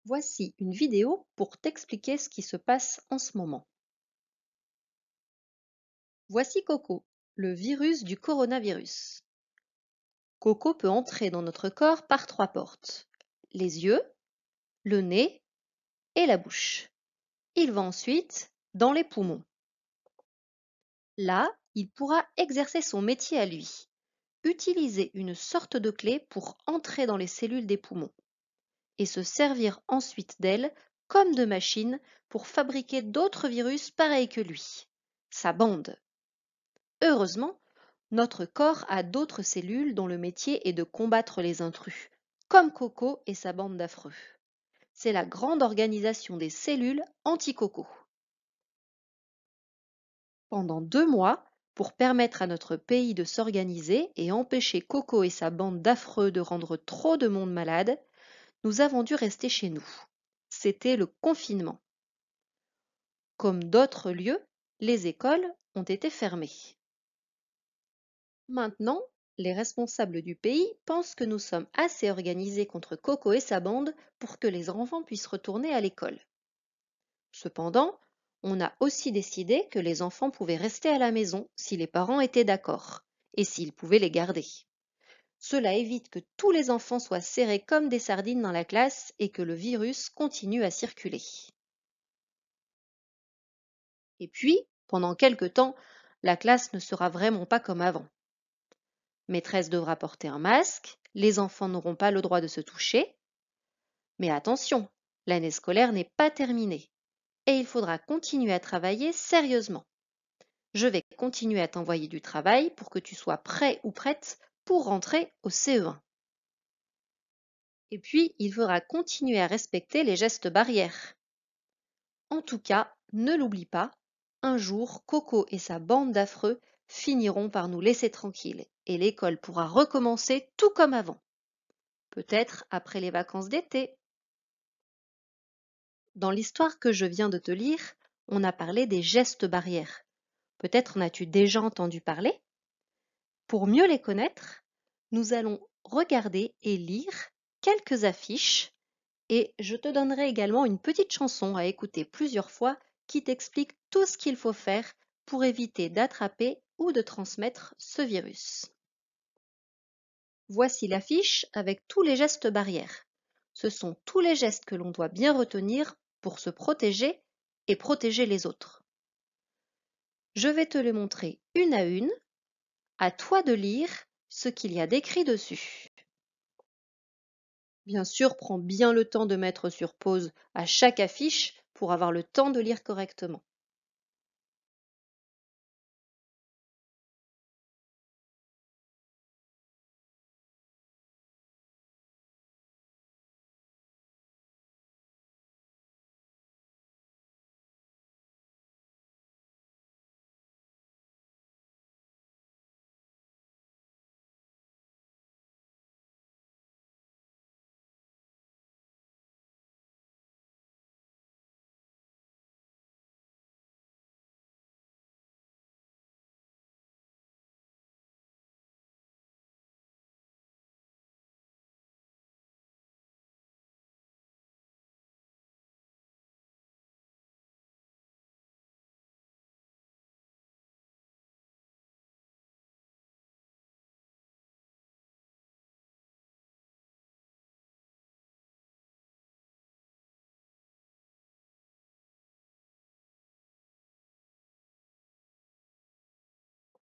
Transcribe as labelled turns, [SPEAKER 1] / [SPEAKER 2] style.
[SPEAKER 1] Voici une vidéo pour t'expliquer ce qui se passe en ce moment. Voici Coco, le virus du coronavirus. Coco peut entrer dans notre corps par 3 portes: les yeux, le nez et la bouche. Il va ensuite dans les poumons. Là, il pourra exercer son métier à lui, utiliser une sorte de clé pour entrer dans les cellules des poumons et se servir ensuite d'elle comme de machine pour fabriquer d'autres virus pareils que lui, sa bande. Heureusement, notre corps a d'autres cellules dont le métier est de combattre les intrus, comme Coco et sa bande d'affreux. C'est la grande organisation des cellules anti-Coco. Pendant 2 mois, pour permettre à notre pays de s'organiser et empêcher Coco et sa bande d'affreux de rendre trop de monde malade, nous avons dû rester chez nous. C'était le confinement. Comme d'autres lieux, les écoles ont été fermées. Maintenant, les responsables du pays pensent que nous sommes assez organisés contre Coco et sa bande pour que les enfants puissent retourner à l'école. Cependant, on a aussi décidé que les enfants pouvaient rester à la maison si les parents étaient d'accord et s'ils pouvaient les garder. Cela évite que tous les enfants soient serrés comme des sardines dans la classe et que le virus continue à circuler. Et puis, pendant quelque temps, la classe ne sera vraiment pas comme avant. Maîtresse devra porter un masque, les enfants n'auront pas le droit de se toucher. Mais attention, l'année scolaire n'est pas terminée et il faudra continuer à travailler sérieusement. Je vais continuer à t'envoyer du travail pour que tu sois prêt ou prête pour rentrer au CE1. Et puis, il faudra continuer à respecter les gestes barrières. En tout cas, ne l'oublie pas, un jour, Coco et sa bande d'affreux finiront par nous laisser tranquilles et l'école pourra recommencer tout comme avant. Peut-être après les vacances d'été. Dans l'histoire que je viens de te lire, on a parlé des gestes barrières. Peut-être en as-tu déjà entendu parler? Pour mieux les connaître, nous allons regarder et lire quelques affiches et je te donnerai également une petite chanson à écouter plusieurs fois qui t'explique tout ce qu'il faut faire pour éviter d'attraper ou de transmettre ce virus. Voici l'affiche avec tous les gestes barrières. Ce sont tous les gestes que l'on doit bien retenir pour se protéger et protéger les autres. Je vais te les montrer une à une. À toi de lire ce qu'il y a d'écrit dessus. Bien sûr, prends bien le temps de mettre sur pause à chaque affiche pour avoir le temps de lire correctement.